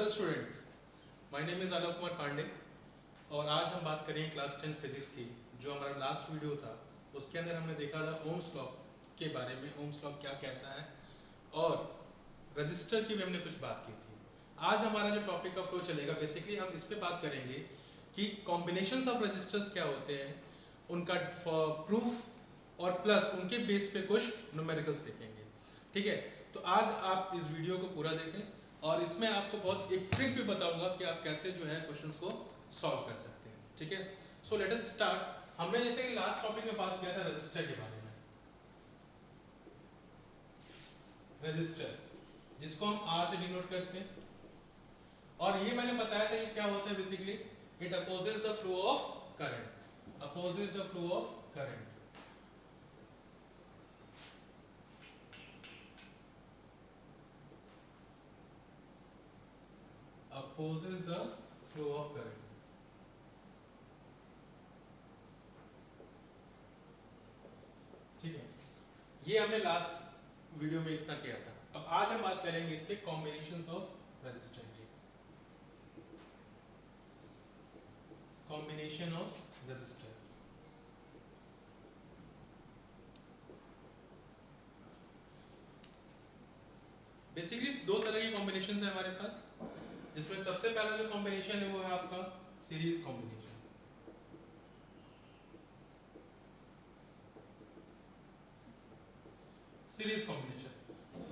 Hello students, my name is Alok Kumar Pandey और आज हम बात करेंगे क्लास 10 फिजिक्स की। जो हमारा लास्ट वीडियो था उसके अंदर हमने देखा था ओम्स लॉ के बारे में, ओम्स लॉ क्या कहता है और रजिस्टर की भी हमने कुछ बात की थी। आज हमारा जो टॉपिक का फ्लो चलेगा, बेसिकली हम इस पे बात करेंगे कि कॉम्बिनेशंस ऑफ रजिस्टर्स क्या होते हैं, उनका प्रूफ और प्लस उनके बेस पे कुछ न्यूमेरिकल्स देखेंगे। ठीक है, तो आज आप इस वीडियो को पूरा देखें और इसमें आपको बहुत एक ट्रिक भी बताऊंगा कि आप कैसे जो है क्वेश्चंस को सॉल्व कर सकते हैं। ठीक है, सो लेट अस स्टार्ट। हमने जैसे कि लास्ट टॉपिक में बात किया था रजिस्टर के बारे में। रजिस्टर जिसको हम आर से डिनोट करते हैं, और ये मैंने बताया था ये क्या होता है। Basically it opposes the flow of current, opposes the flow of current. Opposes the flow of current। ठीक है, ये हमने लास्ट वीडियो में इतना किया था। अब आज हम बात करेंगे इसके कॉम्बिनेशंस ऑफ रेजिस्टेंस की। कॉम्बिनेशन ऑफ रेजिस्टर, बेसिकली दो तरह की कॉम्बिनेशंस है हमारे पास, जिसमें सबसे पहला जो कॉम्बिनेशन है वो है आपका सीरीज कॉम्बिनेशन। सीरीज कॉम्बिनेशन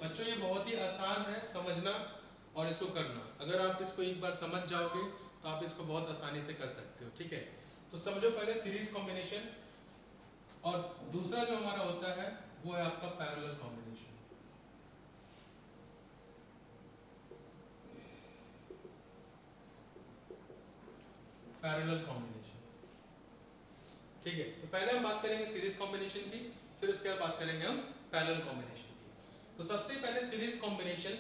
बच्चों ये बहुत ही आसान है समझना और इसको करना। अगर आप इसको एक बार समझ जाओगे तो आप इसको बहुत आसानी से कर सकते हो। ठीक है, तो समझो पहले सीरीज कॉम्बिनेशन, और दूसरा जो हमारा होता है वो है आपका पैरेलल कॉम्बिनेशन। पैरेलल कॉम्बिनेशन, ठीक है। तो पहले हम बात करेंगे सीरीज कॉम्बिनेशन की, फिर उसके बाद बात करेंगे हम पैरेलल कॉम्बिनेशन की। तो सबसे पहले सीरीज कॉम्बिनेशन।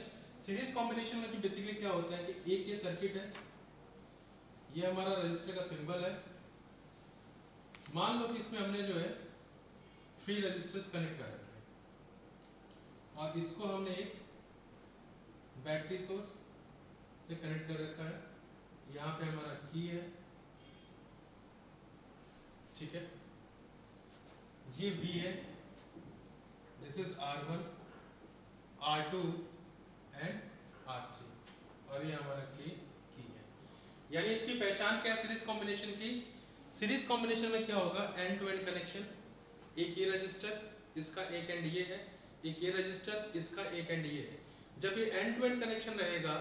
सीरीज कॉम्बिनेशन में बेसिकली क्या होता है कि एक ये सर्किट है, ये हमारा रजिस्टर का सिंबल है। मान लो कि इसमें हमने जो है 3 रजिस्टर्स कनेक्ट कर रखे हैं और इसको हमने एक बैटरी सोर्स से कनेक्ट कर रखा है। यहाँ पे हमारा की है, ठीक है। ये V है, this is R1, R2 and R3, और ये हमारा की है। यानी इसकी पहचान क्या है सीरीज कॉम्बिनेशन की? सीरीज कॉम्बिनेशन में क्या होगा, एंड टू एंड कनेक्शन। एक ये रजिस्टर, इसका एक एंड ये है, एक ये रजिस्टर, इसका एक एंड ये है। जब ये एंड टू एंड कनेक्शन रहेगा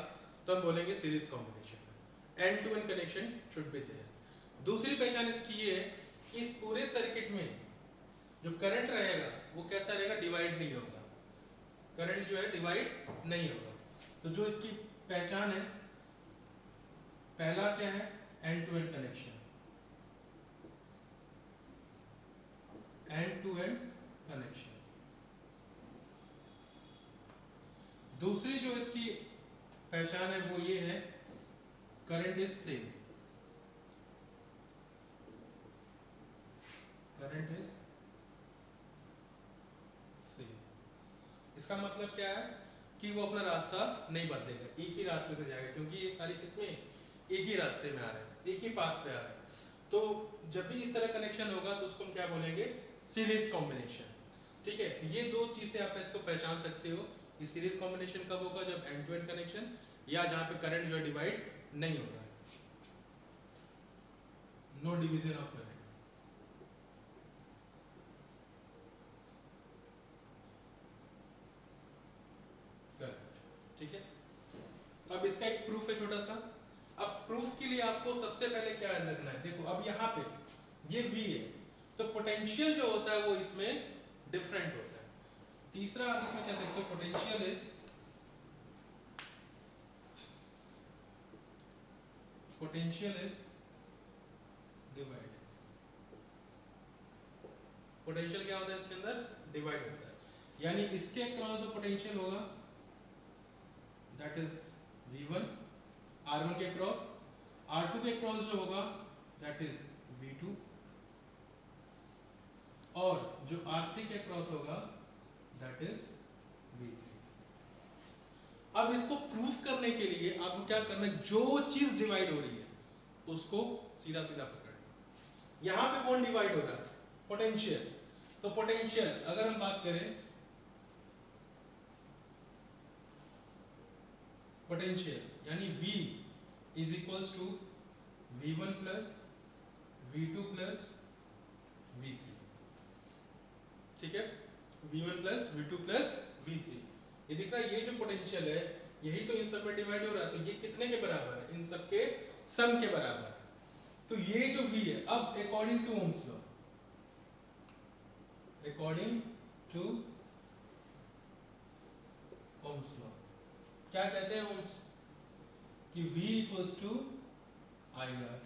तो हम बोलेंगे series combination. End to end connection should be there. दूसरी पहचान इसकी ये है कि इस पूरे सर्किट में जो करंट रहेगा वो कैसा रहेगा, डिवाइड नहीं होगा। करंट जो है डिवाइड नहीं होगा। तो जो इसकी पहचान है, पहला क्या है, end to end connection, end to end connection. दूसरी जो इसकी पहचान है वो ये है, current is same, current is same. इसका मतलब क्या है कि वो अपना रास्ता नहीं बदलेगा, एक ही रास्ते से जाएगा, क्योंकि ये सारी किस्में एक ही रास्ते में आ रहे हैं, एक ही पाथ पे आ रहे हैं। तो जब भी इस तरह कनेक्शन होगा तो उसको हम क्या बोलेंगे, सीरीज कॉम्बिनेशन। ठीक है, ये दो चीजें आप इसको पहचान सकते हो कि सीरीज कॉम्बिनेशन कब होगा, जब एंड टू एंड कनेक्शन या जहां पे करंट जो है डिवाइड नहीं हो रहा है, नो डिवीजन ऑफ करंट। ठीक है, तो अब इसका एक प्रूफ है छोटा सा। अब प्रूफ के लिए आपको सबसे पहले क्या याद रखना है, देखो अब यहाँ पे ये V है, तो पोटेंशियल जो होता है वो इसमें डिफरेंट होता है। तीसरा आप इसमें कह सकते हो potential is, potential is divided. Potential क्या होता है इसके अंदर, डिवाइड होता है। यानी इसके अक्रॉस जो पोटेंशियल होगा दैट इज V1, R1 के क्रॉस, R2 के क्रॉस जो होगा दैट इज V2, और जो R3 के क्रॉस होगा दैट इज V3। अब इसको प्रूफ करने के लिए आपको क्या करना है, जो चीज डिवाइड हो रही है उसको सीधा सीधा पकड़ना। यहां पे कौन डिवाइड हो रहा है, पोटेंशियल। तो पोटेंशियल अगर हम बात करें, पोटेंशियल यानी V is equals to V1 plus V2 plus V3, ठीक है, V1 plus V2 plus V3। ये दिख रहा है, ये जो पोटेंशियल है यही तो इन सब में डिवाइड हो रहा है, तो ये कितने के बराबर है, इन सब के सम के बराबर है। तो ये जो V है, अब according to Ohm's law, according to Ohm's law क्या कहते हैं ओम्स, कि V इक्वल्स टू IR।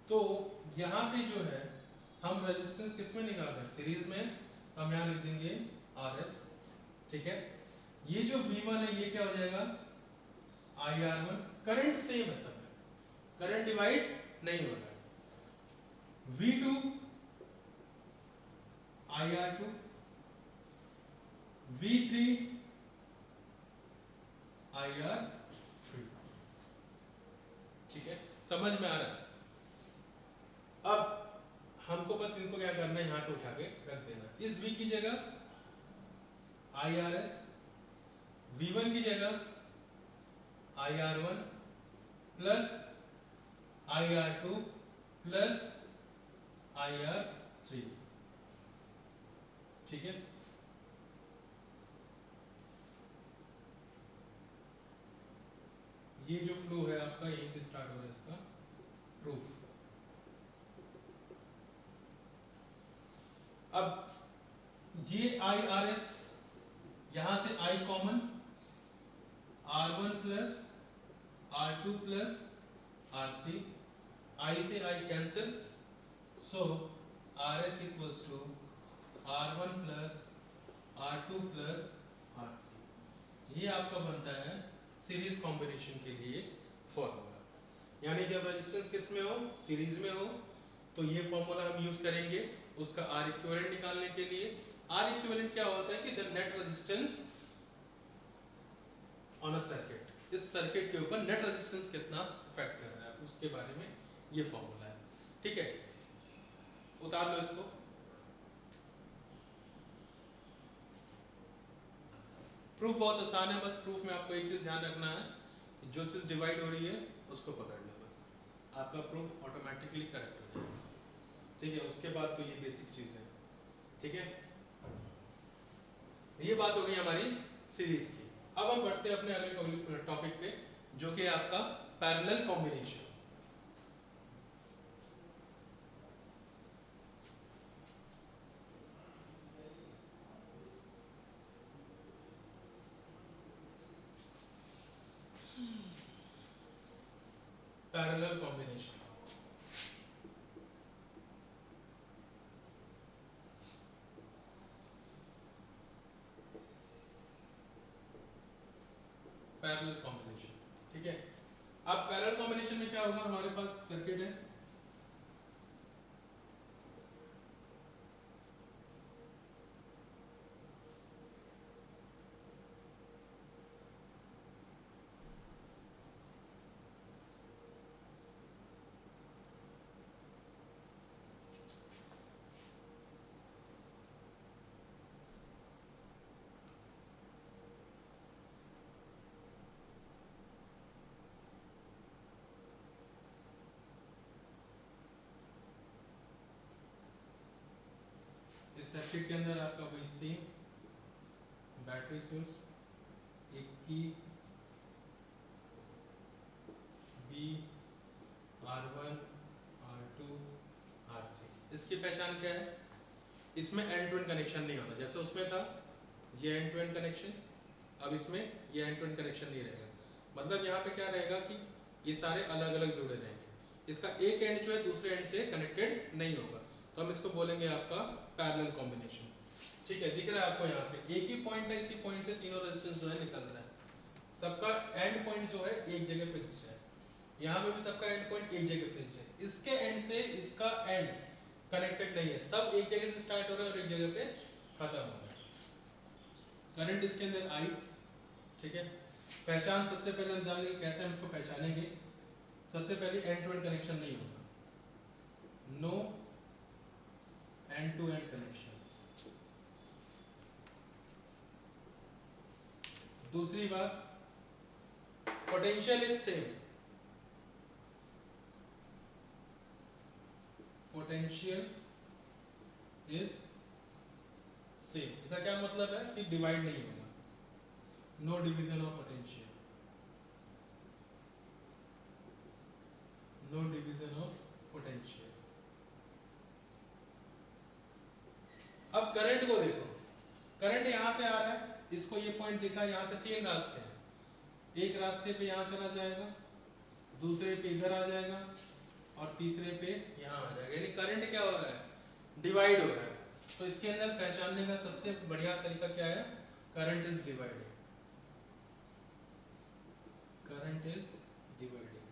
तो यहाँ पे जो है हम रेजिस्टेंस किस में निकाल रहे हैं, सीरीज में, तो हम यहाँ लिख देंगे RS, ठीक है। ये जो V1 है ये क्या हो जाएगा IR1, करंट सेम है सब में, करंट डिवाइड नहीं हो रहा है। V2 IR2, V3 IR3, ठीक है, समझ में आ रहा है। अब हमको बस इनको क्या करना है, यहाँ पे उठा के रख देना, इस V की जगह IRS, V1 की जगह IR1 plus IR2 plus IR3, ठीक है। ये जो फ्लो है आपका यहीं से स्टार्ट हो रहा है इसका प्रूफ। अब ये IRS, यहां से I common, R1 plus R2 plus R3, I से I cancel, so RS equals to R1 plus R2 plus R3। ये आपका बनता है सीरीज कॉम्बिनेशन के लिए फॉर्मूला। यानी जब रेजिस्टेंस किस में हो, सीरीज में हो, तो ये फॉर्मूला हम यूज करेंगे उसका आर इक्विवेलेंट निकालने के लिए। आर इक्विवेलेंट क्या होता है कि the net resistance on a circuit, इस सर्किट के ऊपर नेट रेजिस्टेंस कितना इफेक्ट कर रहा है उसके बारे में ये फॉर्मूला है, ठीक है। उतार लो इसको। प्रूफ बहुत आसान है, बस प्रूफ में आपको एक चीज ध्यान रखना है कि जो चीज डिवाइड हो रही है उसको पकड़ लो, बस आपका प्रूफ ऑटोमेटिकली करेक्ट हो जाएगा, ठीक है। उसके बाद तो ये बेसिक चीज है, ठीक है। ये बात हो गई हमारी सीरीज की। अब हम बढ़ते हैं अपने अगले टॉपिक पे, जो कि आपका parallel combination. Parallel combination, parallel combination, ठीक है। अब पैरेलल कॉम्बिनेशन में क्या होगा, हमारे पास सर्किट है, इस सर्किट के अंदर आपका वही सेम बैटरी सोर्स, एक की बी, R1 R2 R3। इसकी पहचान क्या है, इसमें एंड टू एंड कनेक्शन नहीं होता, जैसे उसमें था ये एंड टू एंड कनेक्शन, अब इसमें ये एंड टू एंड कनेक्शन नहीं रहेगा। मतलब यहाँ पे क्या रहेगा कि ये सारे अलग अलग जुड़े रहेंगे, इसका एक एंड जो है दूसरे एंड से कनेक्टेड नहीं होगा, तो हम इसको बोलेंगे आपका पैरेलल कॉम्बिनेशन, ठीक है। दिख रहा है आपको यहाँ पे एक ही पॉइंट है, इसी पॉइंट से तीनों रेजिस्टेंस जो है निकल रहा है, सबका एंड पॉइंट जो है एक जगह फिक्स्ड है, यहाँ पे भी सबका एंड पॉइंट एक जगह फिक्स्ड है, इसके एंड से इसका एंड कनेक्टेड नहीं है, सब एक जगह से स्टार्ट हो रहा है और एक जगह पे खत्म हो रहा है। करंट इसके अंदर आई, ठीक है, पहचान सबसे पहले हम जान लेंगे कैसे हम इसको पहचानेंगे। सबसे पहले एंड टू एंड कनेक्शन नहीं होगा, no end to end connection. दूसरी बात, potential is same, potential is same. इसका क्या मतलब है कि डिवाइड नहीं होगा, no division of potential, no division of potential. अब करंट को देखो, करंट यहां से आ रहा है, इसको ये पॉइंट दिखा, यहाँ पे तीन रास्ते हैं, एक रास्ते पे यहाँ चला जाएगा, दूसरे पे इधर आ जाएगा और तीसरे पे यहाँ आ जाएगा, यानी करंट क्या हो रहा है, डिवाइड हो रहा है। तो इसके अंदर पहचानने का सबसे बढ़िया तरीका क्या है, current is dividing, current is dividing.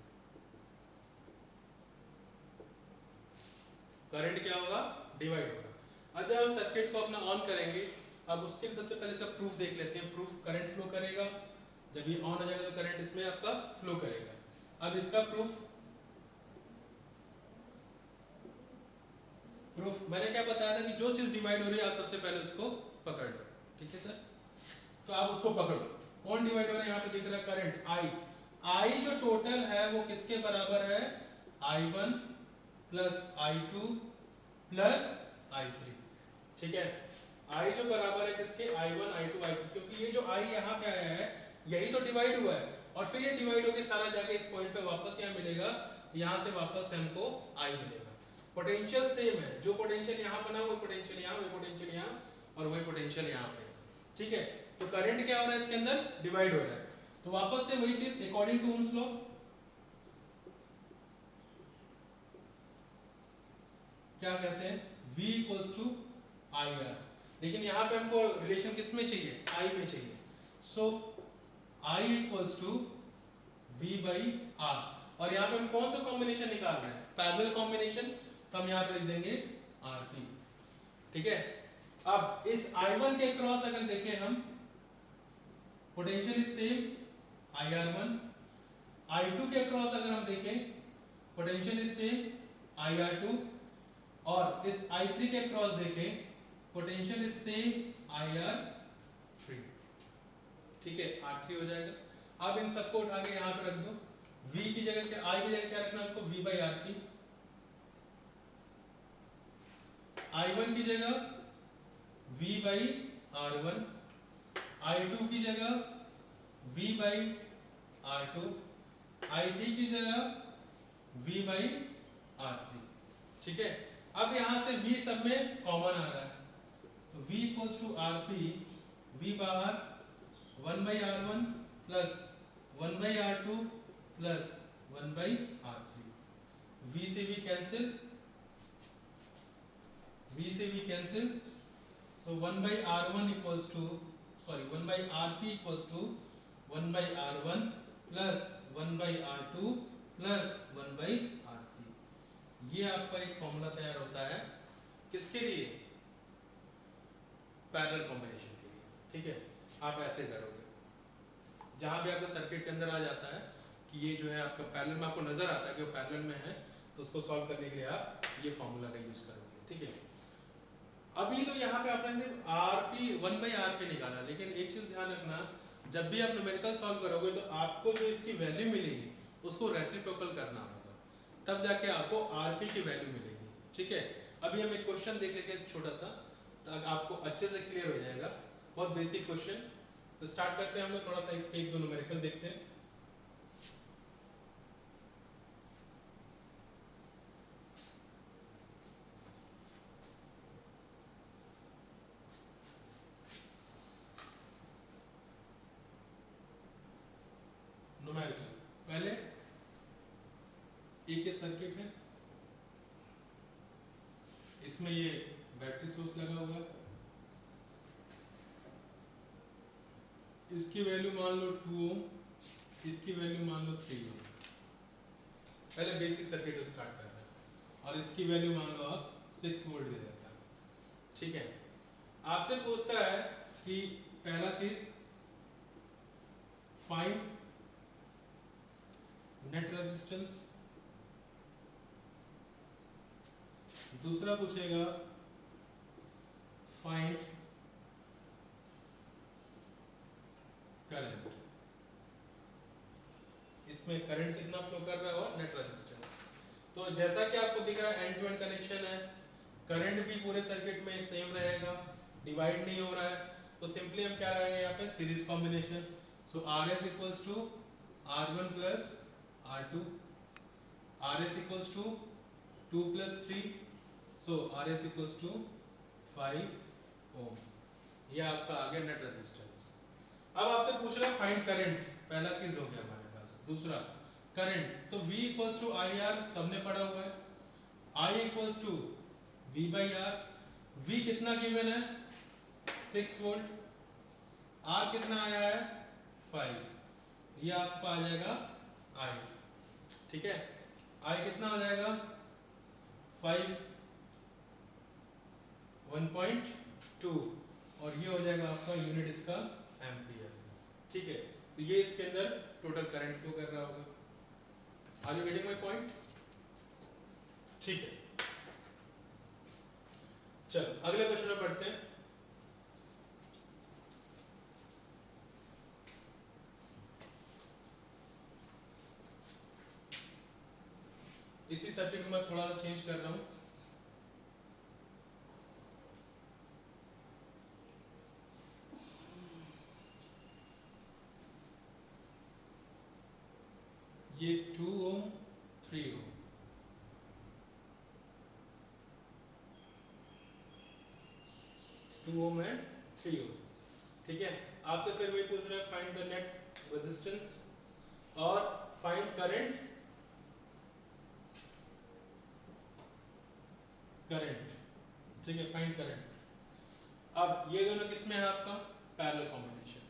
Current क्या होगा, डिवाइड होगा। अब जब हम सर्किट को अपना ऑन करेंगे, अब उसके सबसे पहले इसका प्रूफ देख लेते हैं। प्रूफ, करंट फ्लो करेगा, जब ये ऑन हो जाएगा तो करंट इसमें आपका फ्लो करेगा। अब इसका प्रूफ, मैंने क्या बताया था कि जो चीज डिवाइड हो रही है आप सबसे पहले उसको पकड़ लो, ठीक है सर। तो आप उसको पकड़ो, कौन डिवाइड हो रहा है, यहाँ पे दिख रहा है करंट आई। आई जो टोटल है वो किसके बराबर है, I1 plus I2 plus I3, ठीक है। आई जो बराबर है किसके, I1 I2 I3, क्योंकि ये जो आई यहाँ पे आया है यही तो डिवाइड हुआ है, और फिर ये डिवाइड होके सारा जाके इस पॉइंट पे वापस यहाँ मिलेगा, यहाँ से वापस से हमको आई मिलेगा। पोटेंशियल सेम है, जो पोटेंशियल यहाँ बना वही पोटेंशियल यहाँ, वही पोटेंशियल यहाँ और वही पोटेंशियल यहाँ पे, ठीक है। तो करंट क्या हो रहा है इसके अंदर, डिवाइड हो रहा है। तो वापस से वही चीज अकॉर्डिंग टू ओम्स लॉ, क्या कहते हैं, V equals to I R, लेकिन यहाँ पे हमको रिलेशन किस में चाहिए, I में चाहिए। So I equals to V by R, और यहाँ पे हम कौन सा कॉम्बिनेशन निकाल रहे हैं, पैरेलल कॉम्बिनेशन, तो हम यहाँ पे लिख देंगे RP, ठीक है। अब इस I1 के क्रॉस अगर देखें हम, potential is same IR1, I2 के क्रॉस अगर हम देखें, पोटेंशियल इज सेम IR2, और इस I3 के क्रॉस देखें, पोटेंशियल इज सेम IR3, ठीक है, R3 हो जाएगा। अब इन सबको उठा के यहाँ पे रख दो, V की जगह क्या, I की जगह क्या रखना हमको, V बाई RP, I1 की जगह V बाई R1, I2 की जगह V बाई R2, I3 की जगह V बाई R3, ठीक है। अब यहाँ से V सब में कॉमन आ रहा है, तो V equals to RP, V बाहर 1 by R1 plus 1 by R2 plus 1 by R3, V से V कैंसिल, V से V cancel, so 1 by R1 equals to, sorry 1 by RP equals to 1 by R1 plus 1 by R2 plus 1 by R3। ये आपका एक formula तैयार होता है किसके लिए, पैरेलल कॉम्बिनेशन के लिए, ठीक है। आप ऐसे करोगे, जहां भी आपका सर्किट के अंदर आ जाता है कि ये जो है आपका पैरेलल में, आपको नजर आता है कि वो पैरेलल में है, तो उसको सॉल्व करने के लिए आप ये फॉर्मूला का यूज करोगे, ठीक है। अभी तो यहाँ पे आपने RP 1 by RP निकाला, लेकिन एक चीज ध्यान रखना, जब भी आप न्यूमेरिकल सॉल्व करोगे तो आपको जो इसकी वैल्यू मिलेगी उसको रेसिप्रोकल करना होगा, तब जाके आपको RP की वैल्यू मिलेगी, ठीक है। अभी हम एक क्वेश्चन देख लेते हैं छोटा सा, ताकि आपको अच्छे से क्लियर हो जाएगा, बहुत बेसिक क्वेश्चन। तो स्टार्ट करते हैं हम लोग, थोड़ा सा इस पे एक दो न्यूमेरिकल देखते हैं। न्यूमेरिकल, पहले एक सर्किट है, इसमें ये बैटरी सोर्स लगा हुआ है, इसकी वैल्यू मान लो 2 ओम, इसकी वैल्यू मान लो 3 ओम। पहले बेसिक सर्किट स्टार्ट कर रहे हैं, और इसकी वैल्यू मान लो आप 6 वोल्ट दे देता है, ठीक है। आपसे पूछता है कि पहला चीज फाइंड नेट रेजिस्टेंस। दूसरा पूछेगा फाइंड करंट। इसमें करंट कितना फ्लो कर रहा है और नेट रेजिस्टेंस। तो जैसा कि आपको दिख रहा है एंड टू एंड कनेक्शन है, करंट भी पूरे सर्किट में सेम रहेगा, डिवाइड नहीं हो रहा है। तो सिंपली हम क्या लगाएंगे यहाँ पे series combination. So R S equals to R one plus R two, R S equals to 2 plus 3, so R S equals to 5 ohm. ये आपका आ गया नेट रेजिस्टेंस। अब आपसे पूछ रहा है फाइंड करंट, पहला चीज हो गया हमारे पास। दूसरा करंट, तो V equals to I R, सबने पढ़ा हुआ है। I equals to V by R. V कितना गिवन है 6 वोल्ट, R कितना आया है 5, ये आपका आ जाएगा I, ठीक है। I कितना हो जाएगा 5 1.2 और ये हो जाएगा आपका यूनिट इसका एम्पियर, ठीक है। तो ये इसके अंदर टोटल करंट फ्लो कर रहा होगा। Are you getting my point? ठीक है, चल अगले क्वेश्चन में पढ़ते हैं। इसी सर्किट को मैं थोड़ा सा चेंज कर रहा हूं। ये 2 ओम 3 ओम, 2 ओम एंड 3 ओम, ठीक है। आपसे फिर वही पूछ रहा है फाइंड द नेट रेजिस्टेंस और फाइंड करंट, ठीक है, फाइंड करंट। अब ये दोनों किसमें है आपका पैरेलल कॉम्बिनेशन।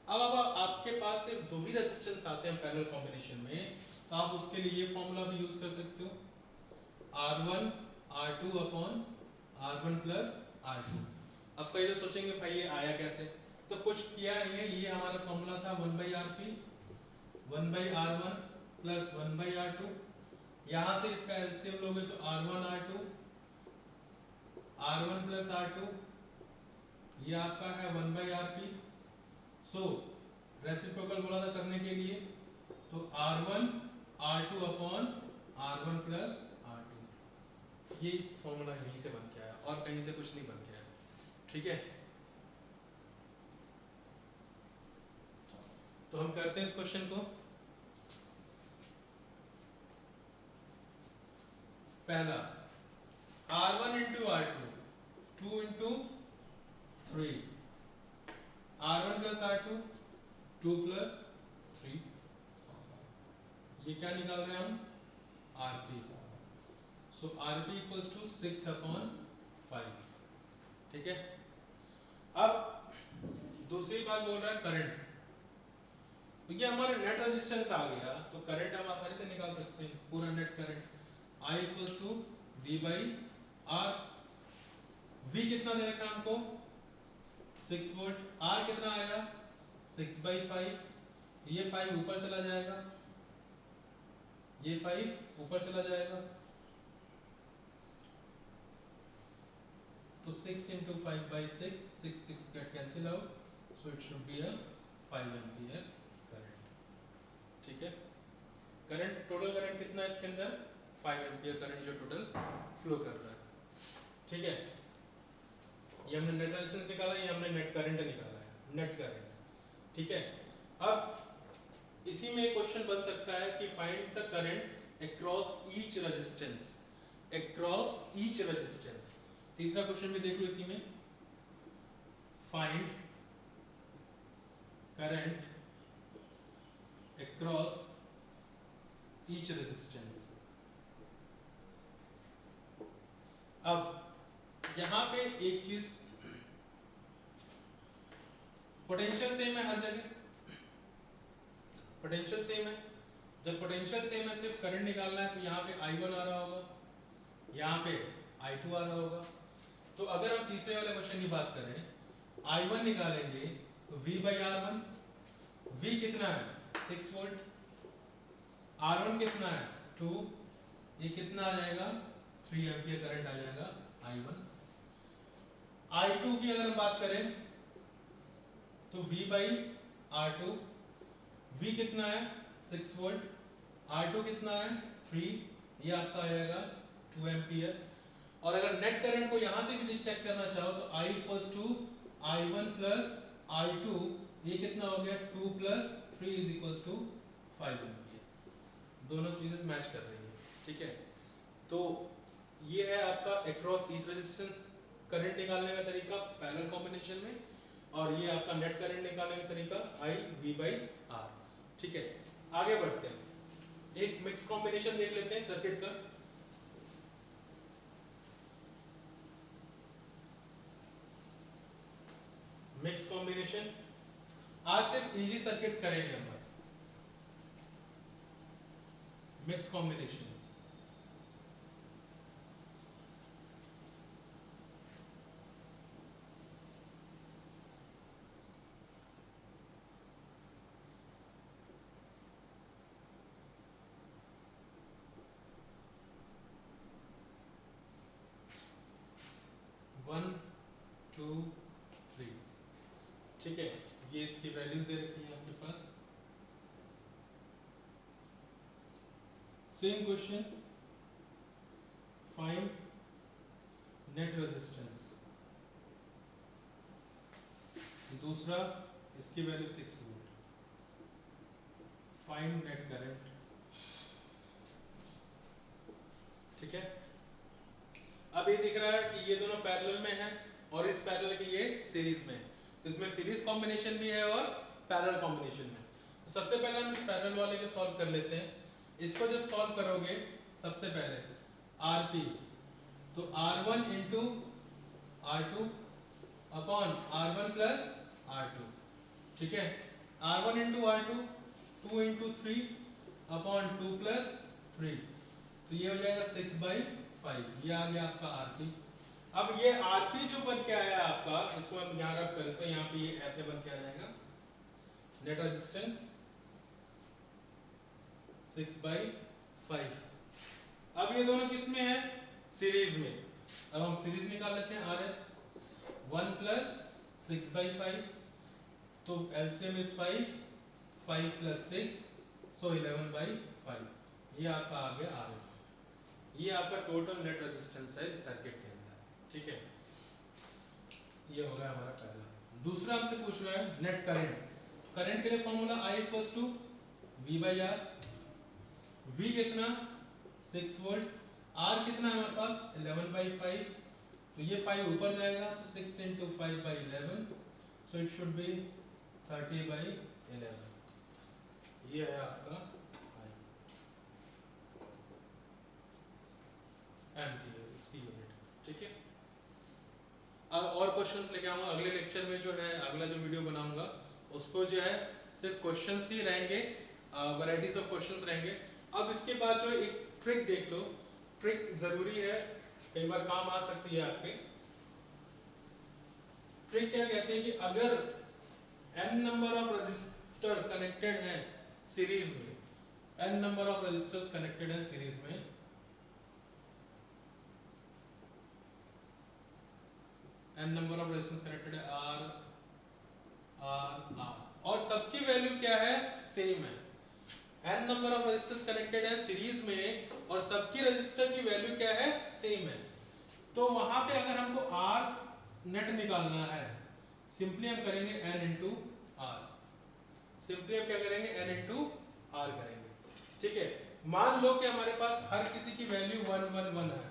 अब आपके पास सिर्फ दो ही रेजिस्टेंस आते हैं पैरेलल कॉम्बिनेशन में, तो आप उसके लिए ये फॉर्मूला भी यूज कर सकते हो, R1 R2 upon R1 plus R2। अब कई लोग सोचेंगे भाई ये आया कैसे, तो कुछ किया नहीं है, ये हमारा फॉर्मूला था 1/RP 1/R1 प्लस 1/R2। यहाँ से इसका एलसीएम लोगे तो R1 R2 R1 plus R2, ये आपका है 1/RP। सो रेसिप्रोकल बोला था करने के लिए, तो R1 R2 upon R1 plus R2, ये फॉर्मूला यहीं से बन के आया और कहीं से कुछ नहीं बन के आया, ठीक है। तो हम करते हैं इस क्वेश्चन को। पहला R1 into R2 2 into 3, R1 plus R2 2 plus 3, ये क्या निकाल रहे हैं हम RP। So RP equals to 6 upon 5, ठीक है। अब दूसरी बात बोल रहा है करंट, तो ये हमारा नेट रेजिस्टेंस आ गया, तो करंट हम आसानी से निकाल सकते हैं, पूरा net current I equals to V by R। V कितना दे रखा है हमको 6 वोल्ट, R कितना आया 6/5, ये 5 ऊपर चला जाएगा, ये 5 ऊपर चला जाएगा, तो 6 into 5/6, 6 get cancel out, so it should be a 5 ampere current, ठीक है। करंट टोटल करंट कितना है इसके अंदर 5 एम्पियर करंट जो टोटल फ्लो कर रहा है, ठीक है। ये हमने नेट रेजिस्टेंस निकाला, ये हमने नेट करंट निकाला है, नेट करंट, ठीक है। अब इसी में क्वेश्चन बन सकता है कि find the current across each resistance, across each resistance. तीसरा क्वेश्चन भी देख लो इसी में, find current across each resistance. अब यहां पे एक चीज, पोटेंशियल सेम है हर जगह, पोटेंशियल सेम है। जब पोटेंशियल सेम है सिर्फ करंट निकालना है, तो यहाँ पे I1 आ रहा होगा, यहाँ पे I2 आ रहा होगा। तो अगर हम तीसरे वाले क्वेश्चन की बात करें, I1 निकालेंगे तो V बाई R1, V कितना है 6 वोल्ट, R1 कितना है 2, ये कितना आ जाएगा 3 एम्पियर करंट आ जाएगा I1। I2 की अगर हम बात करें तो V बाई R2, V कितना है 6 वोल्ट, R2 कितना है 3, ये आपका आ जाएगा 2 एम्पियर। और अगर नेट करंट को यहां से भी चेक करना चाहो तो I equals to I1 plus I2, ये कितना हो गया 2 plus 3 is equals to 5 ampere, दोनों चीजें मैच कर रही है, ठीक है। तो ये है आपका अक्रॉस ईच रेजिस्टेंस करंट निकालने का तरीका पैरेलल कॉम्बिनेशन में, और ये आपका नेट करंट निकालने का तरीका I V बाई R, ठीक है। आगे बढ़ते हैं, एक मिक्स कॉम्बिनेशन देख लेते हैं सर्किट का। मिक्स कॉम्बिनेशन, आज सिर्फ इजी सर्किट्स करेंगे हम बस। मिक्स कॉम्बिनेशन 1 2 3, ठीक है। ये इसकी वैल्यूज दे रखी है आपके पास। Same question, find net resistance. दूसरा, इसकी value 6 volt, find net current, ठीक है। अब ये दिख रहा है कि ये दोनों पैरेलल में है और इस पैरेलल की ये सीरीज में है, इसमें सीरीज कॉम्बिनेशन भी है और पैरेलल कॉम्बिनेशन में। तो सबसे पहले हम इस पैरेलल वाले को सॉल्व कर लेते हैं। इसको जब सॉल्व करोगे सबसे पहले RP, तो R1 into R2 upon R1 plus R2, ठीक है। R1 into R2 2 into 3 upon 2 plus 3, तो ये हो जाएगा 6 बाई 5, ये आ गया आपका RP। अब ये RP जो बन के आया आपका, इसको हम यहाँ रख कर लेते हैं, यहाँ पे ये ऐसे बन के आ जाएगा नेट रेजिस्टेंस 6 बाई 5। अब ये दोनों किस में है सीरीज में, अब हम सीरीज निकाल लेते हैं RS 1 प्लस 6 बाई 5, तो LCM is 5, 5 plus 6 so 11 by 5, ये आपका आ गया RS। ये आपका टोटल नेट रेजिस्टेंस है इस सर्किट के अंदर, ठीक है। ये हो गया हमारा पहला। दूसरा हमसे पूछ रहा है नेट करंट। करंट के लिए formula I equals to V by R। V कितना 6 वोल्ट, R कितना है हमारे पास 11 बाई 5, तो ये 5 ऊपर जाएगा तो 6 into 5 by 11, so it should be 30 by 11, ये है आपका एम्पियर इसकी यूनिट, ठीक है। और क्वेश्चंस लेके आऊंगा अगले लेक्चर में, जो है अगला जो वीडियो बनाऊंगा उसको जो है सिर्फ क्वेश्चंस ही रहेंगे, वैरायटीज ऑफ क्वेश्चंस रहेंगे। अब इसके बाद जो एक ट्रिक देख लो, ट्रिक जरूरी है, कई बार काम आ सकती है आपके। ट्रिक क्या कहते हैं कि अगर n number of register connected है सीरीज में, n number of registers connected है सीरीज में, n number of resistance connected है R R R, और सबकी वैल्यू क्या है सेम है। n number of resistors connected है सीरीज में और सबकी रजिस्टर की वैल्यू क्या है सेम है, तो वहां पे अगर हमको R नेट निकालना है, सिंपली हम करेंगे n इंटू R, सिंपली हम क्या करेंगे n इंटू R करेंगे, ठीक है। मान लो कि हमारे पास हर किसी की वैल्यू 1 1 1 है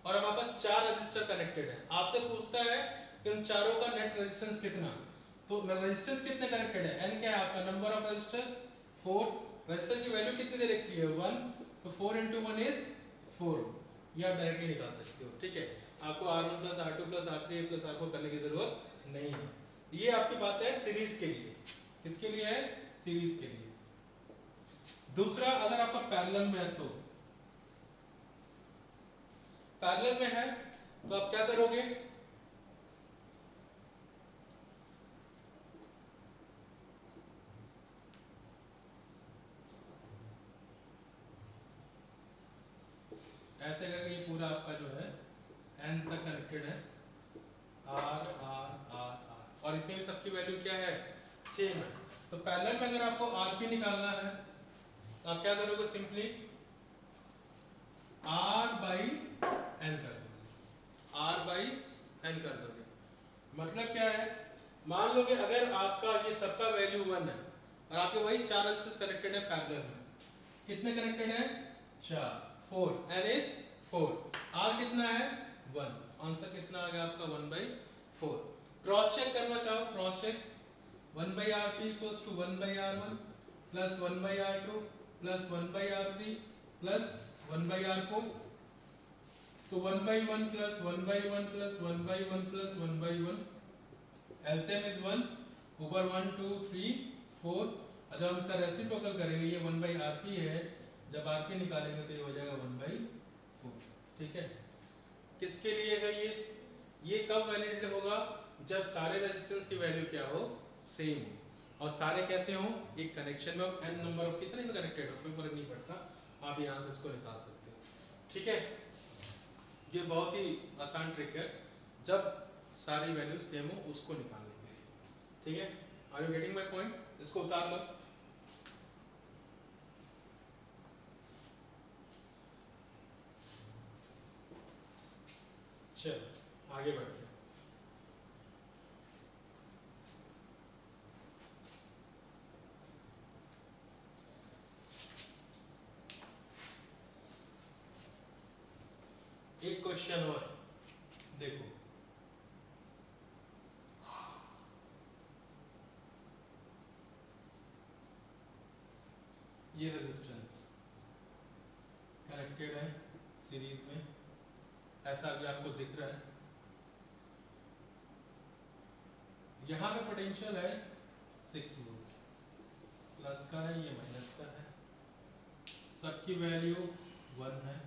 और हमारे पास 4 रजिस्टर कनेक्टेड है, आपसे पूछता है कि उन चारों का नेट रेजिस्टेंस कितना, तो रेजिस्टेंस कितने कनेक्टेड है, n क्या है आपका नंबर ऑफ रजिस्टर 4, रजिस्टर की वैल्यू कितनी दे रखी है 1, तो 4 इंटू 1 इज 4, ये आप डायरेक्टली निकाल सकते हो, ठीक है। आपको R1 plus R2 plus R3 plus R4 करने की जरूरत नहीं है। ये आपकी बात है सीरीज के लिए, किसके लिए है सीरीज के लिए। दूसरा, अगर आपका पैरेलल में है, तो पैरेलल में है तो आप क्या करोगे, ऐसे करके ये पूरा आपका जो है n तक कनेक्टेड है, R R R R, और इसमें भी सबकी वैल्यू क्या है, सेम है। तो पैरेलल में अगर आपको RP निकालना है तो आप क्या करोगे, सिंपली R बाई n कर दोगे, R बाई n कर दोगे। मतलब क्या है, मान लो कि अगर आपका ये सबका वैल्यू 1 है और आपके वही 4 रेजिस्टेंस कनेक्टेड है पैरेलल में, कितने कनेक्टेड है, 4, 4, n इज 4, R कितना है 1, आंसर कितना आ गया आपका 1/4। क्रॉस चेक करना चाहो, cross check, 1/RP equals to 1/R1 plus 1/R2 plus 1/R3 plus 1/R4, तो 1/1 plus 1/1 plus 1/1 plus 1/1, LCM is 1, ऊपर 1 2 3 4, और जब हम इसका रेसिप्रोकल करेंगे, ये 1/RP है, जब RP निकालेंगे तो ये हो जाएगा 1/4। ठीक है, किसके लिए है ये कब वैलिड होगा, जब सारे रेजिस्टेंस की वैल्यू क्या हो, सेम हो, और सारे कैसे हो, एक कनेक्शन में, n नंबर ऑफ कितने भी कनेक्टेड हो, कोई फर्क नहीं पड़ता, आप यहाँ से इसको निकाल सकते हो। ठीक है, ये बहुत ही आसान ट्रिक है, जब सारी वैल्यू सेम हो उसको निकालने के लिए। ठीक है, are you getting my point, इसको उतार लो। चलो आगे बढ़ते हैं। एक क्वेश्चन और देखो, ये रेजिस्टेंस कनेक्टेड है सीरीज में, ऐसा अभी आपको दिख रहा है, यहाँ पे पोटेंशियल है 6 वोल्ट, प्लस का है, ये माइनस का है, सबकी वैल्यू 1 है।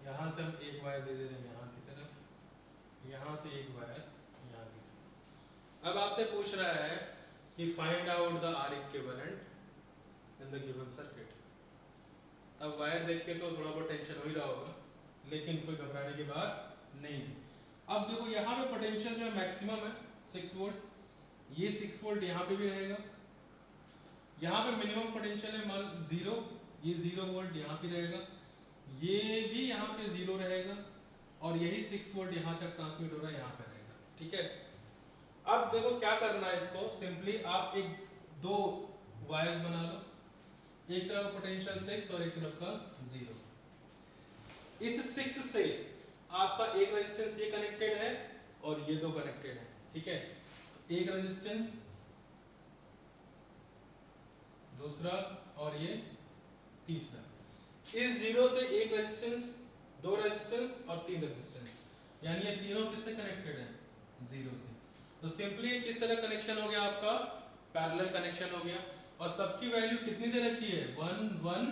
यहाँ से हम एक वायर दे दे रहे हैं यहाँ की तरफ, यहाँ से एक वायर यहाँ की तरफ। अब आपसे पूछ रहा है कि find out the R equivalent in the given circuit. अब वायर देख के तो थोड़ा बहुत टेंशन हो ही रहा होगा, लेकिन कोई घबराने की बात नहीं है। अब देखो यहाँ पे पोटेंशियल जो है मैक्सिमम है 6 वोल्ट, ये 6 वोल्ट यहाँ पे भी रहेगा, यहाँ पे मिनिमम पोटेंशियल है मान 0, ये 0 वोल्ट यहाँ पे रहेगा, ये भी यहाँ पे 0 रहेगा, और यही 6 वोल्ट यहाँ तक ट्रांसमिट हो रहा है, यहाँ पे रहेगा। ठीक है, अब देखो क्या करना है, इसको सिंपली आप एक दो वायर्स बना लो, एक तरफ पोटेंशियल 6 और एक तरफ का 0। इस 6 से आपका एक रेजिस्टेंस ये कनेक्टेड है और ये दो कनेक्टेड है। ठीक है, एक रेजिस्टेंस, दूसरा और ये तीसरा। इस 0 से एक रेजिस्टेंस, दो रेजिस्टेंस और तीन रेजिस्टेंस, यानी ये तीनों किससे कनेक्टेड है, 0 से। तो सिंपली किस तरह कनेक्शन हो गया आपका, पैरेलल कनेक्शन हो गया, और सबकी वैल्यू कितनी दे रखी है, 1 1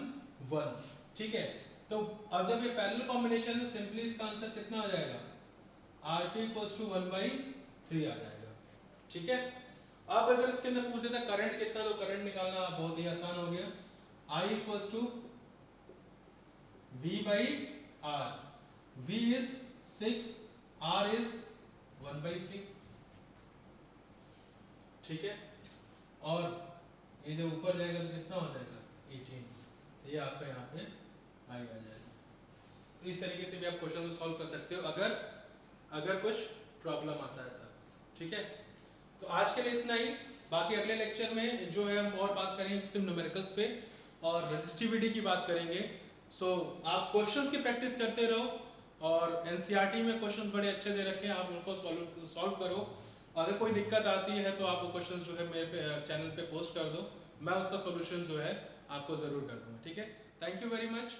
1। ठीक है, तो अब जब ये पैरेलल कॉम्बिनेशन है, सिंपली इसका आंसर कितना आ जाएगा, RP इक्वल्स टू 1/3 आ जाएगा। ठीक है, अब अगर इसके अंदर पूछ देता करंट कितना, तो करंट निकालना बहुत ही आसान हो गया, I equals to V/R, V is 6, R is 1/3। ठीक है, और ये जब ऊपर जाएगा तो कितना हो जाएगा, 18, तो ये आपका यहाँ पे I आ जाएगा। तो इस तरीके से भी आप क्वेश्चन को सॉल्व कर सकते हो अगर कुछ प्रॉब्लम आता है तब। ठीक है, तो आज के लिए इतना ही, बाकी अगले लेक्चर में जो है हम और बात करेंगे सिर्फ न्यूमेरिकल्स पे और रेजिस्टिविटी की बात करेंगे। सो आप क्वेश्चंस की प्रैक्टिस करते रहो, और एनसीईआरटी में क्वेश्चंस बड़े अच्छे दे रखे हैं, आप उनको सॉल्व करो। अगर कोई दिक्कत आती है तो आप वो क्वेश्चंस जो है मेरे चैनल पे पोस्ट कर दो, मैं उसका सॉल्यूशन जो है आपको ज़रूर कर दूँगा। ठीक है, थैंक यू वेरी मच।